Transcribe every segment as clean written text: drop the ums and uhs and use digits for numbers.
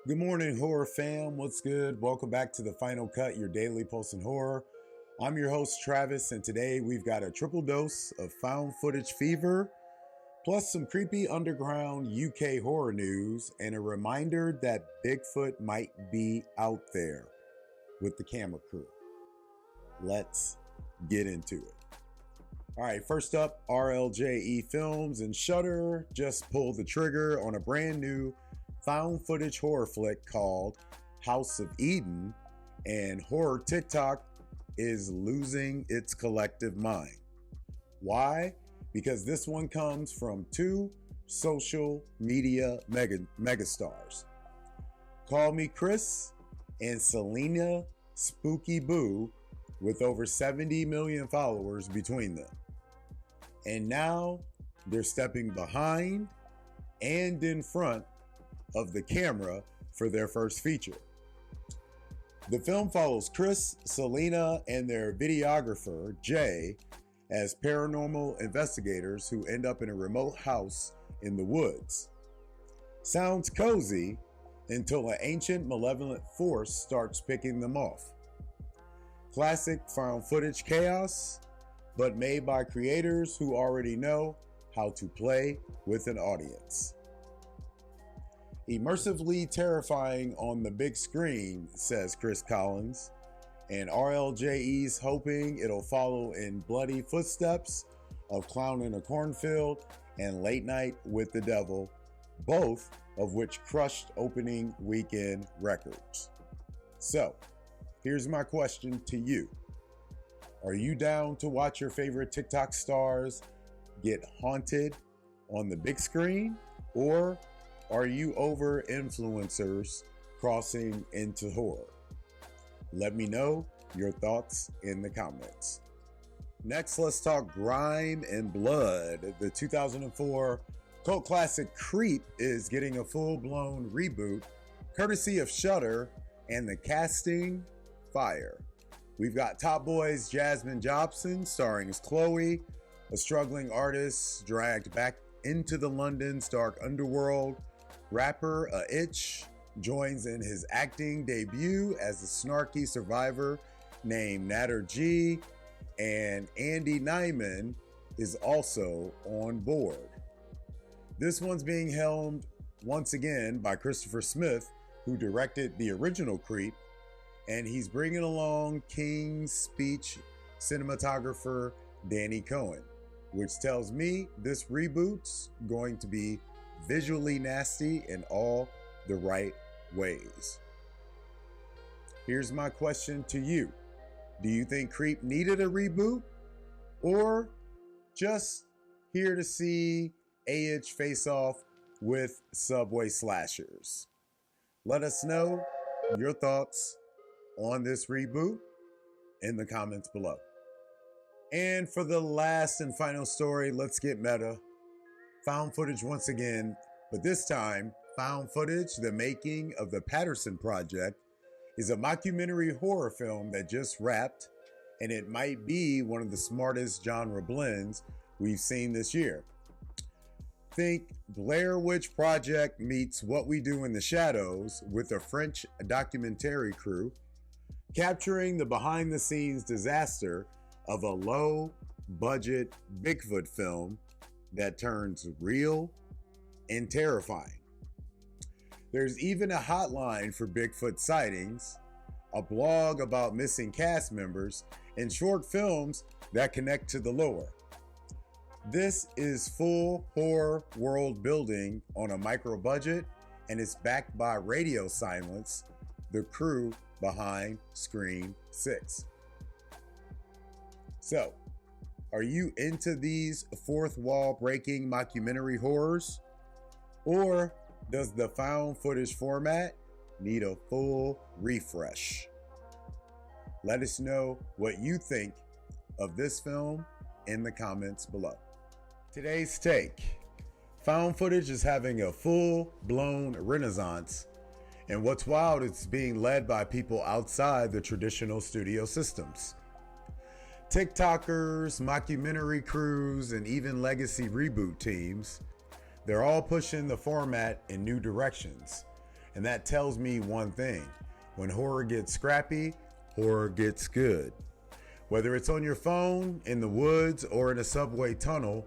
Good morning, horror fam. What's good? Welcome back to the Final Cut, your daily post in horror. I'm your host, Travis, and today we've got a triple dose of found footage fever, plus some creepy underground UK horror news, and a reminder that Bigfoot might be out there with the camera crew. Let's get into it. All right, first up, RLJE Films and Shudder just pulled the trigger on a brand new found footage horror flick called House of Eden, and horror TikTok is losing its collective mind. Why? Because this one comes from two social media megastars. Call Me Chris and Selena Spooky Boo, with over 70 million followers between them. And now they're stepping behind and in front of the camera for their first feature. The film follows Chris, Selena, and their videographer, Jay, as paranormal investigators who end up in a remote house in the woods. Sounds cozy until an ancient malevolent force starts picking them off. Classic found footage chaos, but made by creators who already know how to play with an audience. Immersively terrifying on the big screen, says Chris Collins, and RLJE's hoping it'll follow in bloody footsteps of Clown in a Cornfield and Late Night with the Devil, both of which crushed opening weekend records. So, here's my question to you. Are you down to watch your favorite TikTok stars get haunted on the big screen? Or are you over influencers crossing into horror? Let me know your thoughts in the comments. Next, let's talk Grime and Blood. The 2004 cult classic Creep is getting a full-blown reboot, courtesy of Shudder, and the casting, fire. We've got Top Boy's Jasmine Jobson starring as Chloe, a struggling artist dragged back into the London's dark underworld. Rapper Aitch joins in his acting debut as a snarky survivor named Natter G, and Andy Nyman is also on board. This one's being helmed once again by Christopher Smith, who directed the original Creep, and he's bringing along King's Speech cinematographer Danny Cohen, which tells me this reboot's going to be visually nasty in all the right ways. Here's my question to you. Do you think Creep needed a reboot, or just here to see Aitch face off with Subway slashers? Let us know your thoughts on this reboot in the comments below. And for the last and final story, let's get meta. Found footage once again, but this time, found footage, the making of the Patterson Project, is a mockumentary horror film that just wrapped, and it might be one of the smartest genre blends we've seen this year. Think Blair Witch Project meets What We Do in the Shadows with a French documentary crew, capturing the behind-the-scenes disaster of a low-budget Bigfoot film that turns real and terrifying. There's even a hotline for Bigfoot sightings, a blog about missing cast members, and short films that connect to the lore. This is full horror world building on a micro budget, and it's backed by radio silence, the crew behind Scream 6. So, are you into these fourth wall breaking mockumentary horrors? Or does the found footage format need a full refresh? Let us know what you think of this film in the comments below. Today's take. Found footage is having a full-blown renaissance, and what's wild, it's being led by people outside the traditional studio systems. TikTokers, mockumentary crews, and even legacy reboot teams, they're all pushing the format in new directions. And that tells me one thing: when horror gets scrappy, horror gets good. Whether it's on your phone, in the woods, or in a subway tunnel,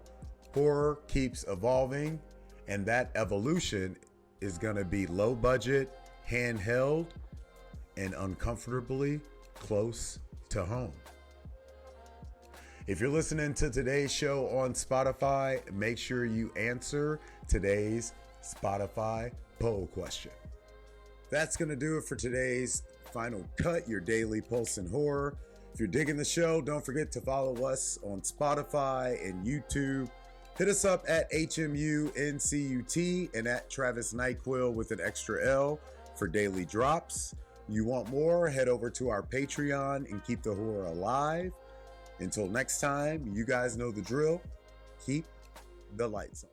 horror keeps evolving, and that evolution is gonna be low budget, handheld, and uncomfortably close to home. If you're listening to today's show on Spotify, make sure you answer today's Spotify poll question. That's gonna do it for today's Final Cut, your daily pulse in horror. If you're digging the show, don't forget to follow us on Spotify and YouTube. Hit us up at HMUNCUT and at Travis Nyquil with an extra L for daily drops. You want more? Head over to our Patreon and keep the horror alive. Until next time, you guys know the drill. Keep the lights on.